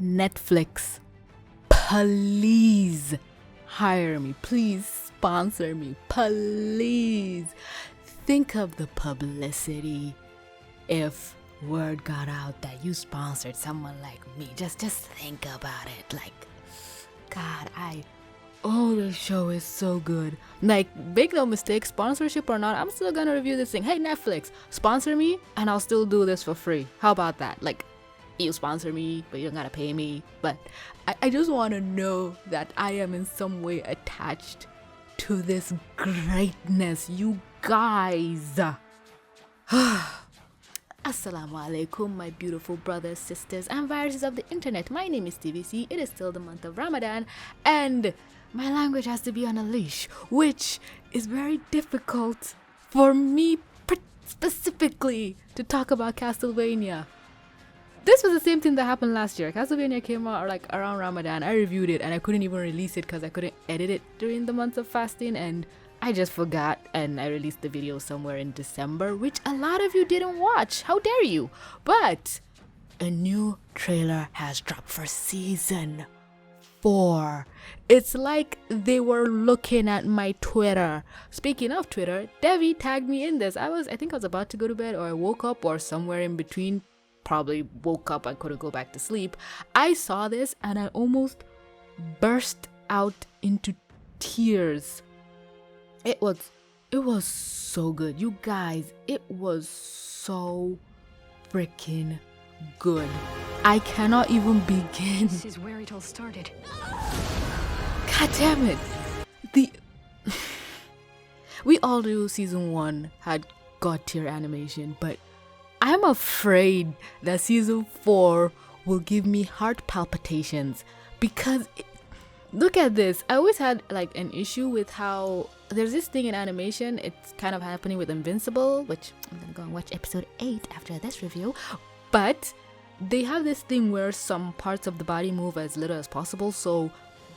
Netflix, please hire me. Please sponsor me. Please. Think of the publicity if word got out that you sponsored someone like me. Just think about it. Like, God, this show is so good. Like, make no mistake, sponsorship or not, I'm still gonna review this thing. Hey, Netflix, sponsor me and I'll still do this for free. How about that? Like, you sponsor me, but you don't gotta pay me. But I just want to know that I am in some way attached to this greatness, you guys. Assalamu alaikum, my beautiful brothers, sisters, and viruses of the internet. My name is TVC. It is still the month of Ramadan, and my language has to be on a leash, which is very difficult for me specifically to talk about Castlevania. This was the same thing that happened last year. Castlevania came out like around Ramadan. I reviewed it and I couldn't even release it because I couldn't edit it during the month of fasting, and I just forgot, and I released the video somewhere in December, which a lot of you didn't watch. How dare you? But a new trailer has dropped for season 4. It's like they were looking at my Twitter. Speaking of Twitter, Devi tagged me in this. I think I was about to go to bed, or I woke up, or somewhere in between. Probably woke up, I couldn't go back to sleep. I saw this and I almost burst out into tears. It was so good, you guys. It was so freaking good. I cannot even begin. This is where it all started. God damn it. We all knew season 1 had god tier animation, but I'm afraid that season 4 will give me heart palpitations because look at this. I always had like an issue with how there's this thing in animation. It's kind of happening with Invincible, which I'm gonna go and watch episode 8 after this review. But they have this thing where some parts of the body move as little as possible. So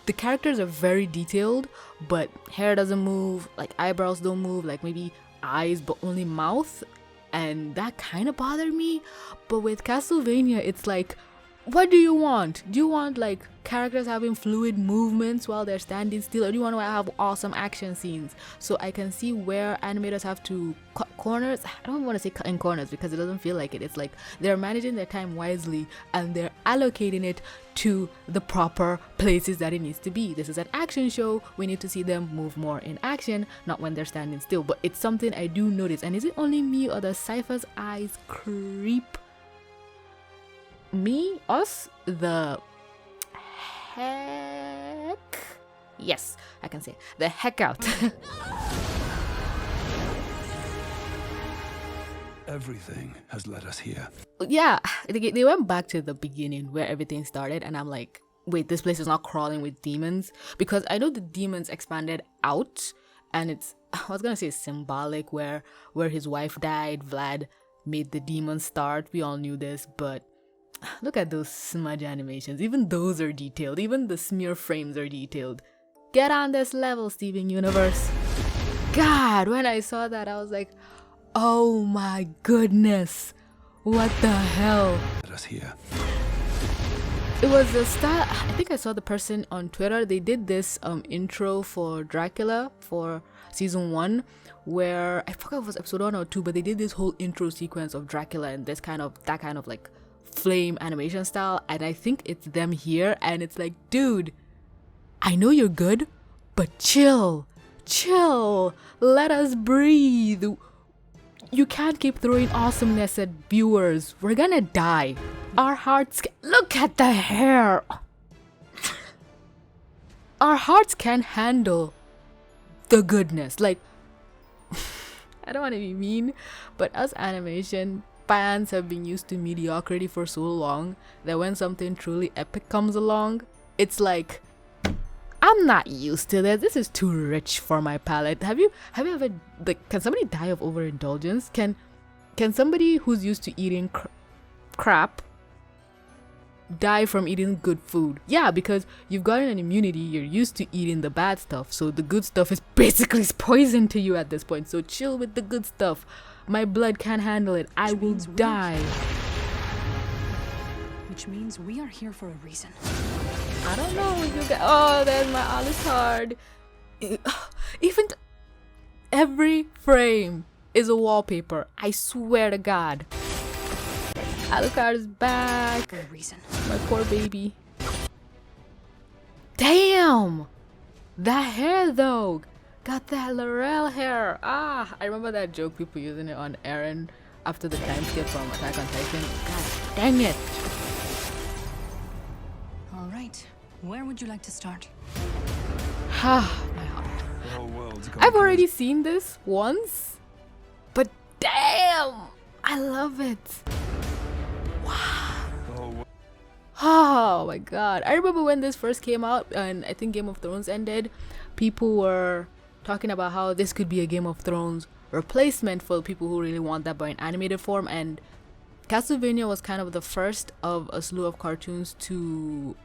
the characters are very detailed, but hair doesn't move, like eyebrows don't move, like maybe eyes, but only mouth. And that kind of bothered me. But with Castlevania, it's like, what do you want? Do you want like characters having fluid movements while they're standing still, or do you want to have awesome action scenes? So I can see where animators have to cut corners. I don't want to say cutting corners because it doesn't feel like it. It's like they're managing their time wisely and they're allocating it to the proper places that it needs to be. This is an action show. We need to see them move more in action, not when they're standing still. But it's something I do notice. And is it only me, or does Sypha's eyes creep me, us, the heck? Yes, I can say the heck out. Everything has led us here. Yeah, they went back to the beginning where everything started, and I'm like, wait, this place is not crawling with demons, because I know the demons expanded out, and it's, I was gonna say symbolic, where his wife died, Vlad made the demons start. We all knew this, but look at those smudge animations. Even those are detailed. Even the smear frames are detailed. Get on this level, Steven Universe. God, when I saw that, I was like, oh my goodness. What the hell? Let us here. It was a style. I think I saw the person on Twitter. They did this intro for Dracula for season 1, where I forgot if it was episode 1 or 2, but they did this whole intro sequence of Dracula and that kind of like flame animation style, and I think it's them here, and it's like, dude, I know you're good, but chill, let us breathe. You can't keep throwing awesomeness at viewers. We're gonna die. Our hearts look at the hair. Our hearts can't handle the goodness. Like, I don't want to be mean, but us animation fans have been used to mediocrity for so long that when something truly epic comes along, it's like, I'm not used to this. This is too rich for my palate. Have you ever, like, can somebody die of overindulgence? Can somebody who's used to eating crap die from eating good food? Yeah, because you've gotten an immunity. You're used to eating the bad stuff, so the good stuff is basically poison to you at this point. So chill with the good stuff. My blood can't handle it. I will die. which means we are here for a reason. I don't know what you got. Oh, there's my Alucard. Even every frame is a wallpaper. I swear to God. Alucard is back. For a reason. My poor baby. Damn! That hair though. Got that Laurel hair. Ah, I remember that joke people using it on Eren after the time skip from Attack on Titan. God dang it. All right. Where would you like to start? Ah, my heart. The whole world's gone I've already seen this once, but damn, I love it. Wow. The whole world. Oh my god. I remember when this first came out and I think Game of Thrones ended, people were talking about how this could be a Game of Thrones replacement for people who really want that but in animated form, and Castlevania was kind of the first of a slew of cartoons to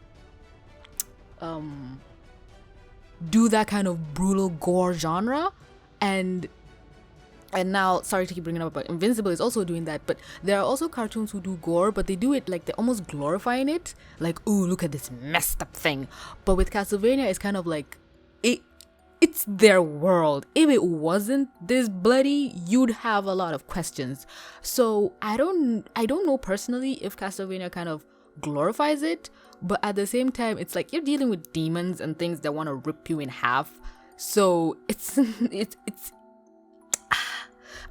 do that kind of brutal gore genre, and now, sorry to keep bringing it up, but Invincible is also doing that. But there are also cartoons who do gore, but they do it like they're almost glorifying it, like, oh, look at this messed up thing. But with Castlevania, it's kind of like it's their world. If it wasn't this bloody, you'd have a lot of questions. So I don't know personally if Castlevania kind of glorifies it, but at the same time, it's like you're dealing with demons and things that want to rip you in half. So it's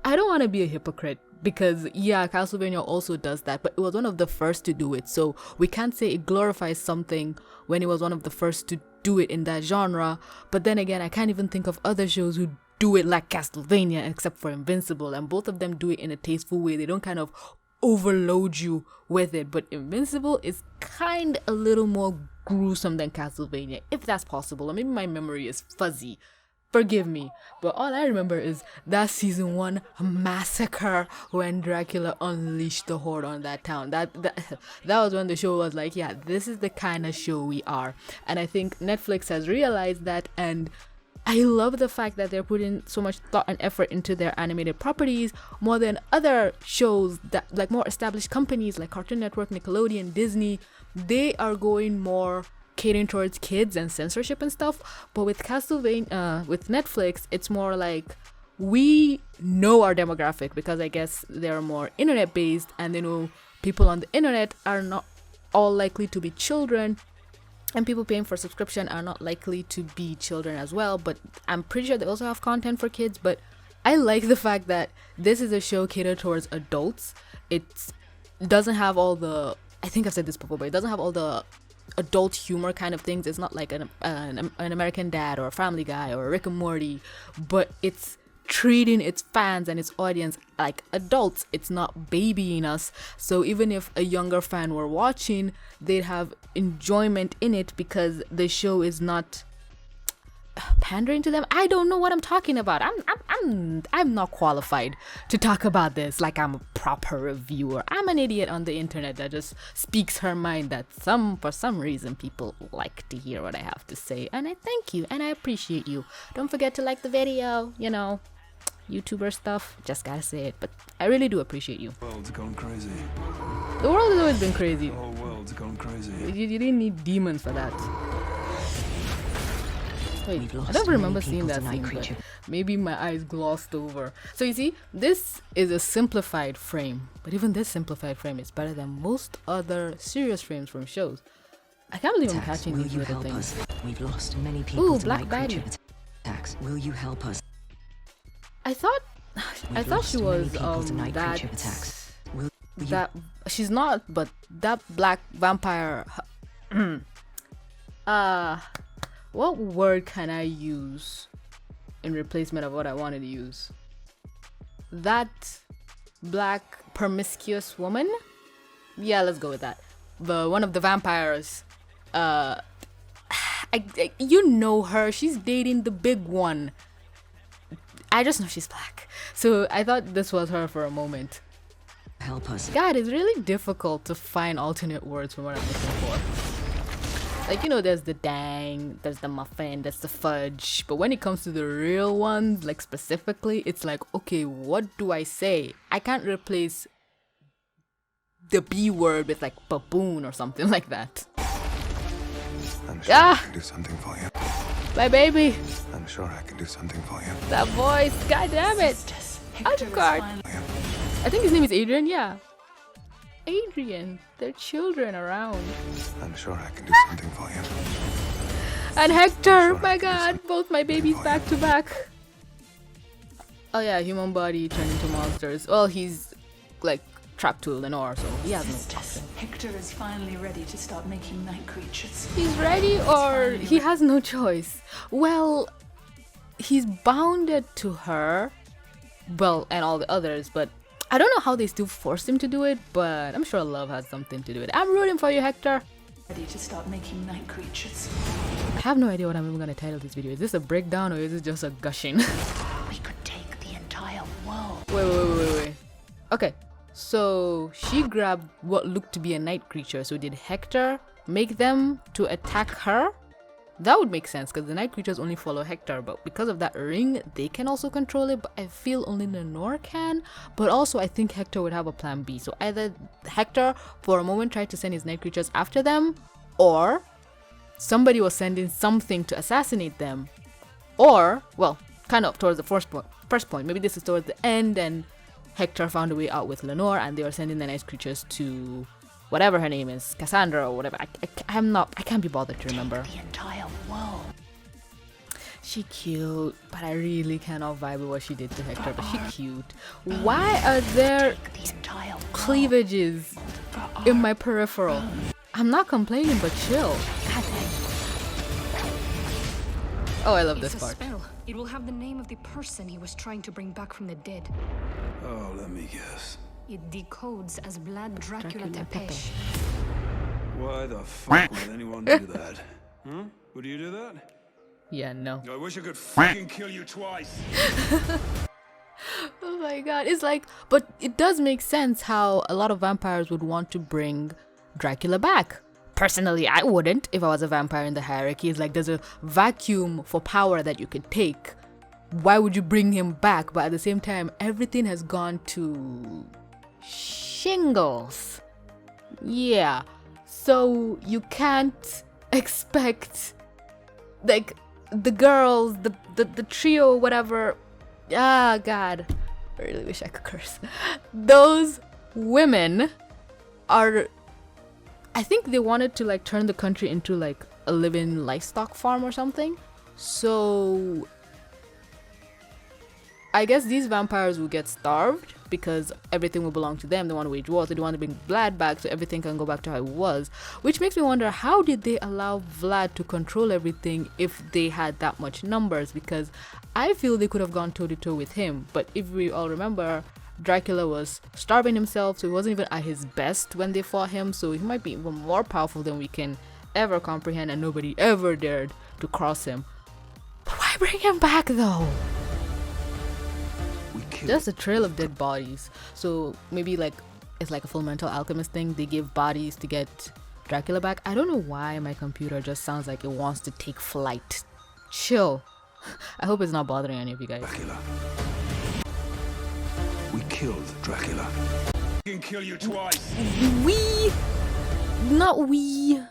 I don't want to be a hypocrite because yeah, Castlevania also does that, but it was one of the first to do it. So we can't say it glorifies something when it was one of the first to do it in that genre. But then again, I can't even think of other shows who do it like Castlevania except for Invincible, and both of them do it in a tasteful way. They don't kind of overload you with it, but Invincible is kind a little more gruesome than Castlevania, if that's possible, or maybe my memory is fuzzy. Forgive me, but all I remember is that season 1 massacre when Dracula unleashed the horde on that town. That was when the show was like, yeah, this is the kind of show we are. And I think Netflix has realized that, and I love the fact that they're putting so much thought and effort into their animated properties more than other shows that, like, more established companies like Cartoon Network, Nickelodeon, Disney. They are going more catering towards kids and censorship and stuff. But with Castlevania, with Netflix, it's more like we know our demographic because I guess they're more internet based, and they know people on the internet are not all likely to be children, and people paying for subscription are not likely to be children as well. But I'm pretty sure they also have content for kids. But I like the fact that this is a show catered towards adults. It doesn't have all the, I think I've said this before, but it doesn't have all the adult humor kind of things. It's not like an American Dad or a Family Guy or Rick and Morty, but it's treating its fans and its audience like adults. It's not babying us. So even if a younger fan were watching, they'd have enjoyment in it because the show is not pandering to them. I don't know what I'm talking about. I'm not qualified to talk about this like I'm a proper reviewer. I'm an idiot on the internet that just speaks her mind that for some reason people like to hear what I have to say, and I thank you and I appreciate you. Don't forget to like the video, you know, YouTuber stuff, just gotta say it, but I really do appreciate you. The world's gone crazy. The world has always been crazy. The whole world's gone crazy. You didn't need demons for that. Wait, I don't remember seeing that scene, but maybe my eyes glossed over. So you see, this is a simplified frame, but even this simplified frame is better than most other serious frames from shows. I can't believe I'm catching these little things. We've lost many people. Ooh, black baddie. Attacks. Will you help us? I thought she was that she's not, but that black vampire. What word can I use in replacement of what I wanted to use? That black promiscuous woman? Yeah, let's go with that. One of the vampires. You know her. She's dating the big one. I just know she's black. So I thought this was her for a moment. Help us. God, it's really difficult to find alternate words for what I'm looking for. Like, you know, there's the dang, there's the muffin, there's the fudge. But when it comes to the real ones, like specifically, it's like, okay, what do I say? I can't replace the B word with like baboon or something like that. I'm sure I can do something for you. My baby. I'm sure I can do something for you. That voice. God damn it. Alucard. I think his name is Adrian. Yeah. Adrian. Their children around. I'm sure I can do something for you. And Hector. My God. Both my babies back to back. Oh yeah, human body turned into monsters. Well, he's like trapped to Lynor, so he has no option. Hector is finally ready to start making night creatures. He's ready, or he has no choice. Well, he's bounded to her, well, and all the others, but I don't know how they still forced him to do it, but I'm sure love has something to do with it. I'm rooting for you, Hector. Ready to start making night creatures. I have no idea what I'm even gonna title this video. Is this a breakdown or is it just a gushing? We could take the entire world. Wait. Okay, so she grabbed what looked to be a night creature. So did Hector make them to attack her? That would make sense because the night creatures only follow Hector, but because of that ring, they can also control it, but I feel only Lynor can. But also I think Hector would have a plan B. So either Hector for a moment tried to send his night creatures after them, or somebody was sending something to assassinate them, or, well, kind of towards the first point. Maybe this is towards the end and Hector found a way out with Lynor and they were sending the night creatures to whatever her name is, Cassandra or whatever. I can't be bothered to remember. The entire world. She cute, but I really cannot vibe with what she did to Hector, but she cute. Why are there The entire world. cleavages in my peripheral? I'm not complaining, but chill. Oh, I love this It's a part. spell. It will have the name of the person he was trying to bring back from the dead. Oh, let me guess. It decodes as Vlad Dracula Dracula Tepesh. Why the fuck would anyone do that? Huh? Would you do that? Yeah, no. I wish I could fucking kill you twice. Oh my god, it's like, but it does make sense how a lot of vampires would want to bring Dracula back. Personally, I wouldn't if I was a vampire in the hierarchy. It's like there's a vacuum for power that you could take. Why would you bring him back? But at the same time, everything has gone to shingles. Yeah, so you can't expect like the girls, the trio, whatever. Ah, God, I really wish I could curse. Those women are, I think they wanted to like turn the country into like a living livestock farm or something. So I guess these vampires will get starved because everything will belong to them. They want to wage wars. They want to bring Vlad back so everything can go back to how it was. Which makes me wonder, how did they allow Vlad to control everything if they had that much numbers? Because I feel they could have gone toe-to-toe with him. But if we all remember, Dracula was starving himself, so he wasn't even at his best when they fought him. So he might be even more powerful than we can ever comprehend, and nobody ever dared to cross him. But why bring him back though? Just a trail of dead bodies. So maybe like it's like a Full Metal Alchemist thing. They give bodies to get Dracula back. I don't know why my computer just sounds like it wants to take flight. Chill. I hope it's not bothering any of you guys. Dracula. We killed Dracula. We can kill you twice. Not we.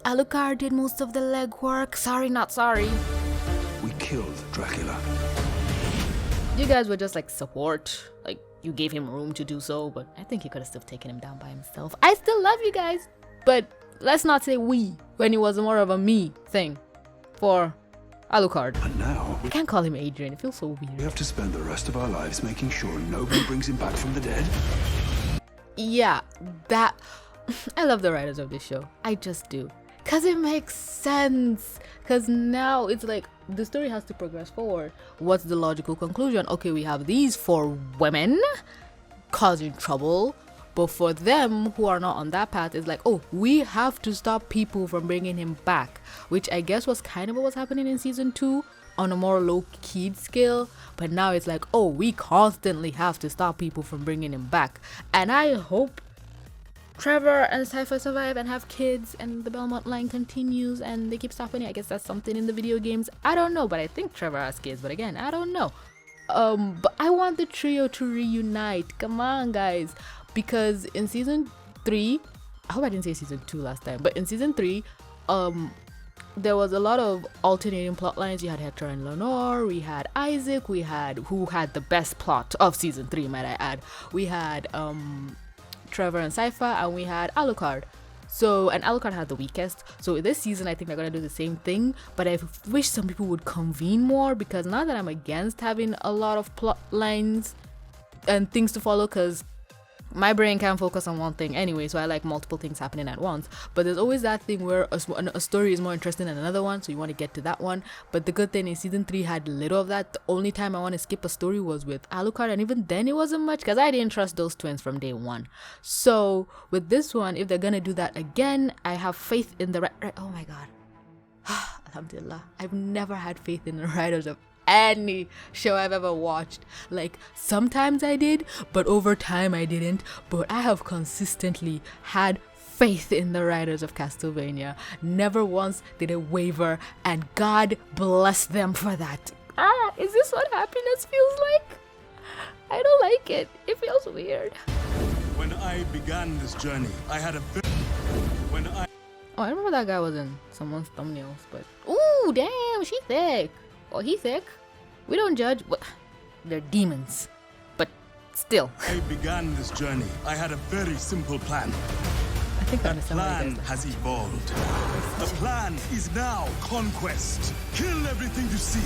Alucard did most of the legwork. Sorry, not sorry. We killed Dracula. You guys were just like support. Like you gave him room to do so, but I think he could have still taken him down by himself. I still love you guys, but let's not say we when it was more of a me thing for Alucard. And now I can't call him Adrian. It feels so we weird. have to spend the rest of our lives making sure nobody brings him back from the dead. Yeah, that I love the writers of this show. I just do. Cause it makes sense. Cause now it's like the story has to progress forward. What's the logical conclusion? Okay, we have these 4 women causing trouble, but for them who are not on that path, it's like, oh, we have to stop people from bringing him back, which I guess was kind of what was happening in season 2 on a more low-key scale. But now it's like, oh, we constantly have to stop people from bringing him back. And I hope Trevor and Sypha survive and have kids and the Belmont line continues and they keep stopping it. I guess that's something in the video games. I don't know, but I think Trevor has kids. But again, I don't know. But I want the trio to reunite. Come on, guys, because in season 3, I hope I didn't say season 2 last time, but in season 3, there was a lot of alternating plot lines. You had Hector and Lynor, we had Issac, who had the best plot of season 3, might I add. We had Trevor and Sypha, and we had Alucard. So, and Alucard had the weakest. So this season, I think they're gonna do the same thing, but I wish some people would convene more, because not that I'm against having a lot of plot lines and things to follow, because my brain can't focus on one thing anyway, so I like multiple things happening at once. But there's always that thing where a story is more interesting than another one, so you want to get to that one. But the good thing is season 3 had little of that. The only time I want to skip a story was with Alucard, and even then it wasn't much, because I didn't trust those twins from day one. So with this one, if they're gonna do that again, I have faith in the oh my god, alhamdulillah, I've never had faith in the writers of any show I've ever watched. Like, sometimes I did, but over time I didn't. But I have consistently had faith in the writers of Castlevania. Never once did it waver, and God bless them for that. Is this what happiness feels like? I don't like it. It feels weird. When I began this journey, I had a Oh, I remember that guy was in someone's thumbnails, but ooh, damn, she thick. Oh, he thick. We don't judge. Well, they're demons, but still. I began this journey. I had a very simple plan. I think I That understand why plan you guys has evolved. The plan is now conquest. Kill everything you see.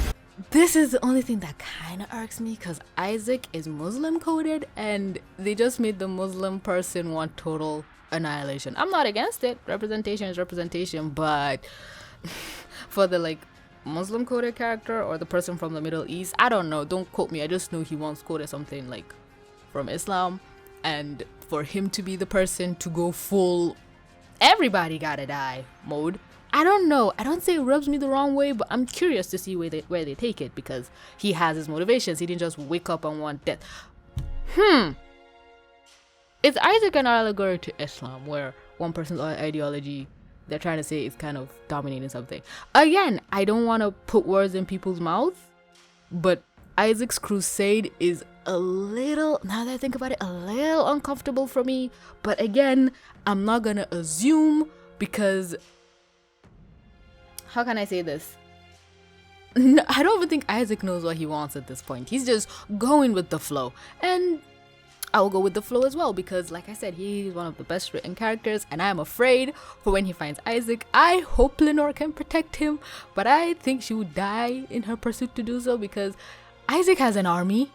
This is the only thing that kind of irks me, because Issac is Muslim coded, and they just made the Muslim person want total annihilation. I'm not against it. Representation is representation, but for the like Muslim coded character or the person from the Middle East, I don't know, don't quote me, I just know he once quoted something like from Islam, and for him to be the person to go full everybody gotta die mode, I don't know, I don't say it rubs me the wrong way, but I'm curious to see where they take it, because he has his motivations. He didn't just wake up and want death. It's Issac an allegory to Islam, where one person's ideology they're trying to say is kind of dominating something. Again, I don't want to put words in people's mouths, but Issac's crusade is a little, now that I think about it, a little uncomfortable for me. But again, I'm not gonna assume, because how can I say this? No, I don't even think Issac knows what he wants at this point. He's just going with the flow, and I'll go with the flow as well, because like I said, he's one of the best written characters, and I'm afraid for when he finds Issac. I hope Lynor can protect him, but I think she would die in her pursuit to do so, because Issac has an army,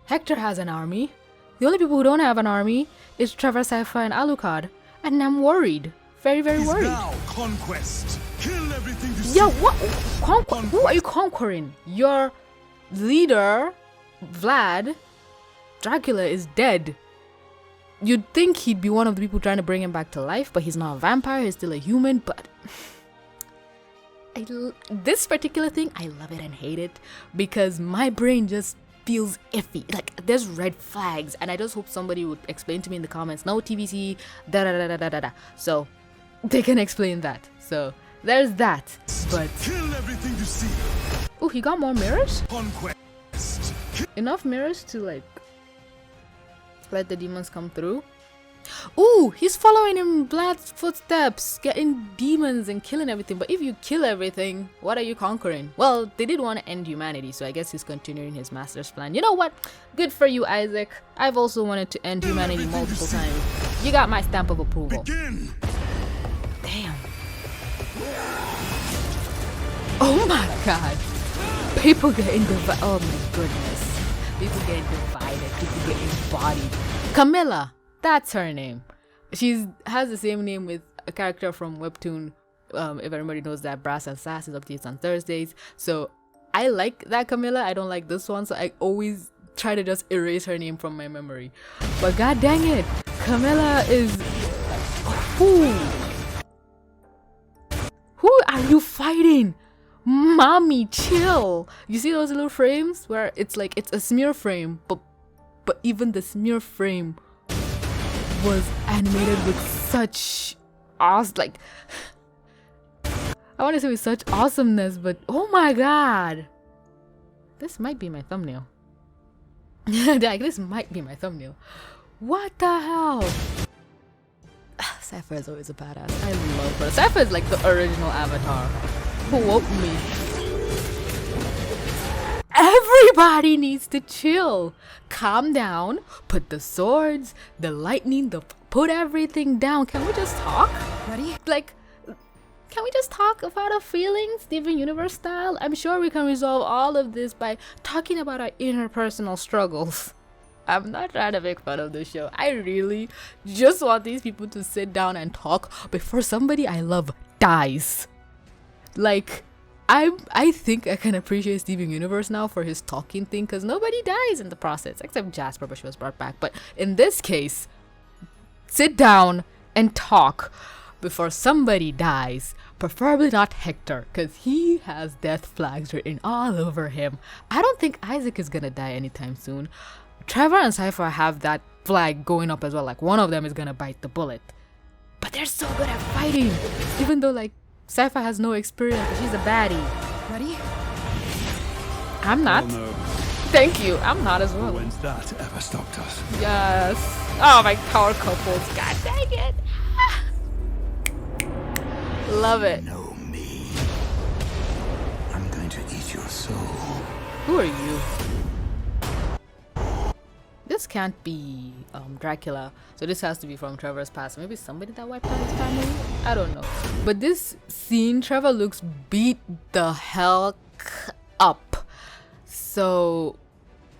Hector has an army. The only people who don't have an army is Trevor, Sypha, and Alucard, and I'm worried, very, very worried. Now conquest. Kill everything you see. Yeah, what? Who are you conquering? Your leader, Vlad Dracula, is dead. You'd think he'd be one of the people trying to bring him back to life, but he's not a vampire, he's still a human. But this particular thing, I love it and hate it, because my brain just feels iffy. Like, there's red flags, and I just hope somebody would explain to me in the comments, no TVC, da da da da da da da. So they can explain that. So there's that. But kill everything you see. Oh, he got more mirrors? Conquest. Enough mirrors to like let the demons come through. Ooh, he's following in Vlad's footsteps, getting demons and killing everything. But if you kill everything, what are you conquering? Well, they did want to end humanity, so I guess he's continuing his master's plan. You know what? Good for you, Issac. I've also wanted to end humanity multiple times. You got my stamp of approval. Begin. Damn. Oh my god. People getting divided. Oh my goodness. People getting divided. People getting embodied. Camilla. That's her name. She has the same name with a character from Webtoon. If everybody knows that, Brass and Sass is updates on Thursdays. So I like that Camilla. I don't like this one. So I always try to just erase her name from my memory. But god dang it. Camilla is... Who are you fighting? Mommy, chill. You see those little frames where it's like it's a smear frame, but even the smear frame was animated with such I want to say with such awesomeness, but oh my god, this might be my thumbnail. Like, this might be my thumbnail. What the hell? Sypha is always a badass. I love her. Sypha is like the original Avatar who woke me. Everybody needs to chill. Calm down. Put the swords, the lightning, put everything down. Can we just talk? Ready? Like, can we just talk about our feelings, Steven Universe style? I'm sure we can resolve all of this by talking about our interpersonal struggles. I'm not trying to make fun of the show. I really just want these people to sit down and talk before somebody I love dies. Like, I think I can appreciate Steven Universe now for his talking thing, because nobody dies in the process except Jasper, but she was brought back. But in this case, sit down and talk before somebody dies. Preferably not Hector, because he has death flags written all over him. I don't think Issac is gonna die anytime soon. Trevor and Sypha have that flag going up as well, like one of them is gonna bite the bullet. But they're so good at fighting, even though like Sypha has no experience, but she's a baddie. Ready? I'm not. Oh, no. Thank you, I'm not as well. When's that ever stopped us? Yes. Oh, my power couples. God dang it. Love it. Know me. I'm going to eat your soul. Who are you? This can't be Dracula, so this has to be from Trevor's past. Maybe somebody that wiped out his family? I don't know. But this scene, Trevor looks beat the hell up. So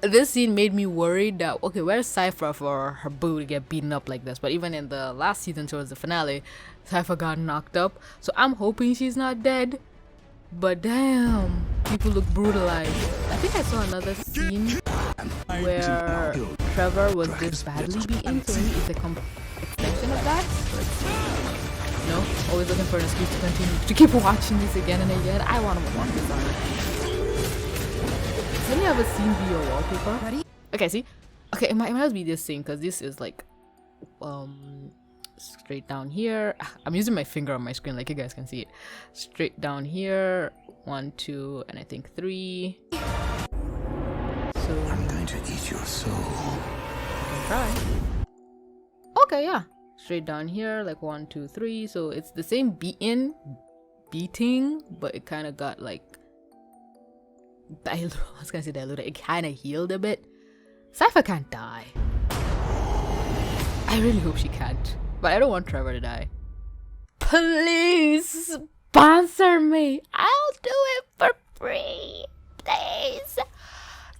this scene made me worried that, okay, where's Sypha for her boo to get beaten up like this? But even in the last season towards the finale, Sypha got knocked up. So I'm hoping she's not dead. But damn, people look brutalized. I think I saw another scene where Trevor was this badly beaten, so maybe it's a extension of that. No, always looking for an excuse to continue to keep watching this again and again. I want to watch this on it. Let me have a scene be your wallpaper. Ready? Okay, see? Okay, it might as well be this scene, because this is like straight down here. I'm using my finger on my screen like you guys can see it. Straight down here. 1, 2, and I think 3. So I'm going to eat your soul. try. Okay, yeah. Straight down here, like 1, 2, 3. So it's the same beating, but it kind of got like I was gonna say diluted. It kind of healed a bit. Sypha can't die. I really hope she can't, but I don't want Trevor to die. Please sponsor me. I'll do it for free, please.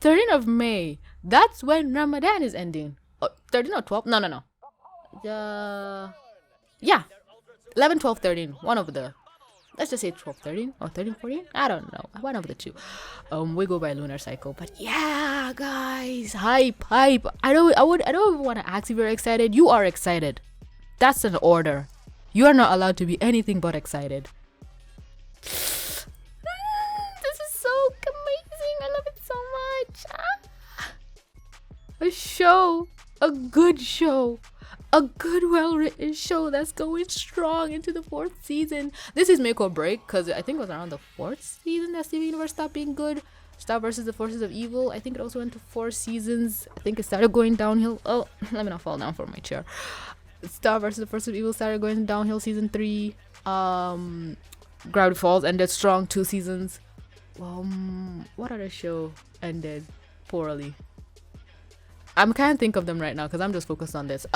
13th of May. That's when Ramadan is ending. 13 or 12? No. Yeah. 11, 12, 13. One of the. Let's just say 12, 13 or 13, 14. I don't know. One of the two. We go by lunar cycle. But yeah, guys, hype. I don't want to ask if you're excited. You are excited. That's an order. You are not allowed to be anything but excited. This is so amazing. I love it so much. A show. A good show. A good, well-written show that's going strong into the 4th season. This is make or break, because I think it was around the 4th season that Steven Universe stopped being good. Star versus the Forces of Evil. I think it also went to 4 seasons. I think it started going downhill. Oh, let me not fall down from my chair. Star versus the Forces of Evil started going downhill season 3. Gravity Falls ended strong 2 seasons. What other show ended poorly? I'm can't think of them right now because I'm just focused on this.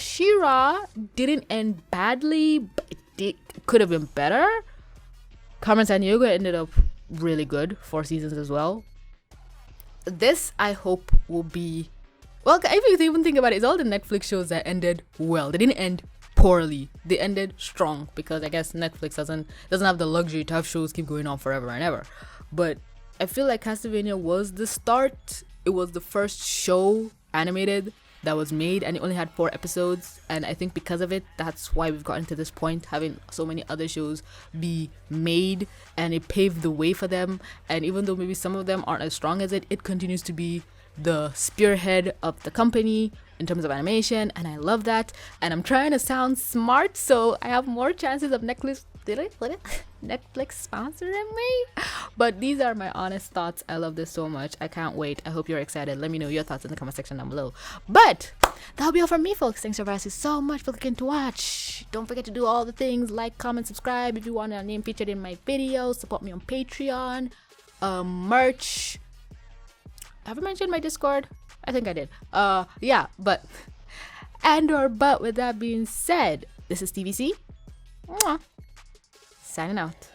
She-Ra didn't end badly, but it could have been better. Carmen Sandiego ended up really good, 4 seasons as well. This I hope will be, well, if you even think about it, it's all the Netflix shows that ended well. They didn't end poorly. They ended strong because I guess Netflix doesn't have the luxury to have shows keep going on forever and ever. But I feel like Castlevania was the start. It was the first show animated that was made, and it only had 4 episodes, and I think because of it, that's why we've gotten to this point, having so many other shows be made, and it paved the way for them. And even though maybe some of them aren't as strong as it continues to be the spearhead of the company in terms of animation, and I love that. And I'm trying to sound smart, so I have more chances of Netflix Netflix sponsoring me. But these are my honest thoughts. I love this so much. I can't wait. I hope you're excited. Let me know your thoughts in the comment section down below. But that'll be all from me, folks. Thanks for asking so much for clicking to watch. Don't forget to do all the things, like, comment, subscribe if you want a name featured in my videos. Support me on Patreon, merch. Have I mentioned my Discord? I think I did. Yeah, but with that being said, this is TVC. Signing out.